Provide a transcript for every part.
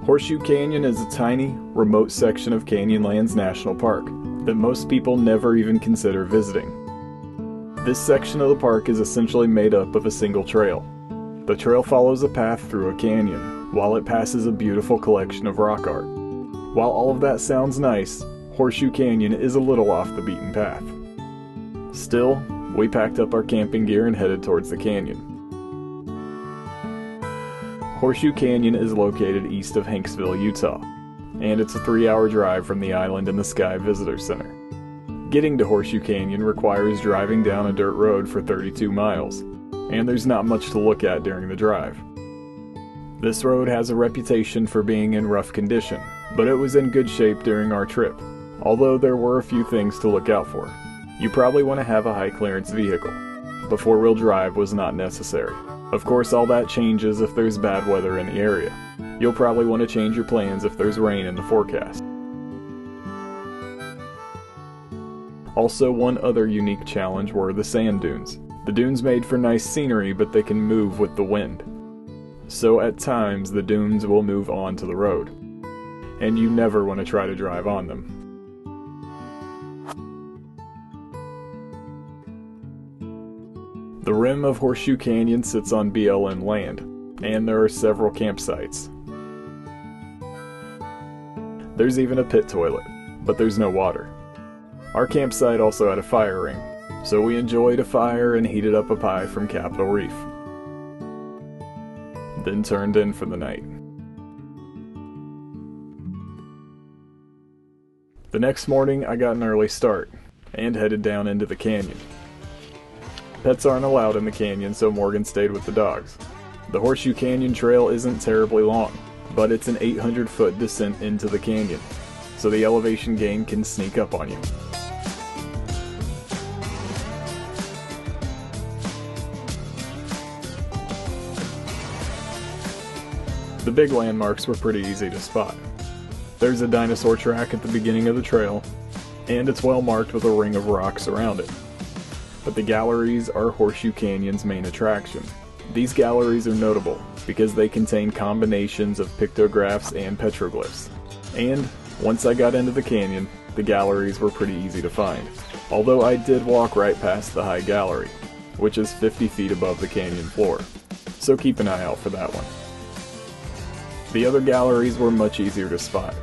Horseshoe Canyon is a tiny, remote section of Canyonlands National Park that most people never even consider visiting. This section of the park is essentially made up of a single trail. The trail follows a path through a canyon, while it passes a beautiful collection of rock art. While all of that sounds nice, Horseshoe Canyon is a little off the beaten path. Still, we packed up our camping gear and headed towards the canyon. Horseshoe Canyon is located east of Hanksville, Utah, and it's a 3-hour drive from the Island in the Sky Visitor Center. Getting to Horseshoe Canyon requires driving down a dirt road for 32 miles, and there's not much to look at during the drive. This road has a reputation for being in rough condition, but it was in good shape during our trip, although there were a few things to look out for. You probably want to have a high clearance vehicle, but 4-wheel drive was not necessary. Of course, all that changes if there's bad weather in the area. You'll probably want to change your plans if there's rain in the forecast. Also, one other unique challenge were the sand dunes. The dunes made for nice scenery, but they can move with the wind. So at times, the dunes will move onto the road, and you never want to try to drive on them. The rim of Horseshoe Canyon sits on BLM land, and there are several campsites. There's even a pit toilet, but there's no water. Our campsite also had a fire ring, so we enjoyed a fire and heated up a pie from Capitol Reef. Then turned in for the night. The next morning I got an early start, and headed down into the canyon. Pets aren't allowed in the canyon, so Morgan stayed with the dogs. The Horseshoe Canyon trail isn't terribly long, but it's an 800-foot descent into the canyon, so the elevation gain can sneak up on you. The big landmarks were pretty easy to spot. There's a dinosaur track at the beginning of the trail, and it's well marked with a ring of rocks around it. But the galleries are Horseshoe Canyon's main attraction. These galleries are notable because they contain combinations of pictographs and petroglyphs. And once I got into the canyon, the galleries were pretty easy to find. Although I did walk right past the high gallery, which is 50 feet above the canyon floor. So keep an eye out for that one. The other galleries were much easier to spot.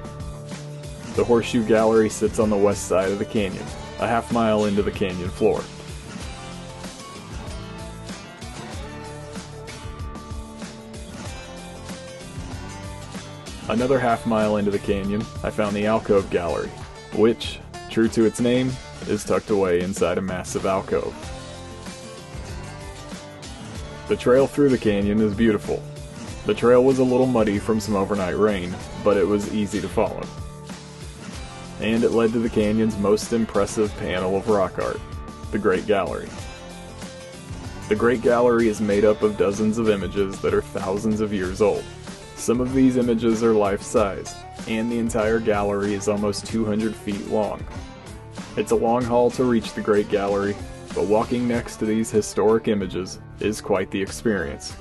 The Horseshoe Gallery sits on the west side of the canyon, a half-mile into the canyon floor. Another half-mile into the canyon, I found the Alcove Gallery, which, true to its name, is tucked away inside a massive alcove. The trail through the canyon is beautiful. The trail was a little muddy from some overnight rain, but it was easy to follow. And it led to the canyon's most impressive panel of rock art, the Great Gallery. The Great Gallery is made up of dozens of images that are thousands of years old. Some of these images are life-size, and the entire gallery is almost 200 feet long. It's a long haul to reach the Great Gallery, but walking next to these historic images is quite the experience.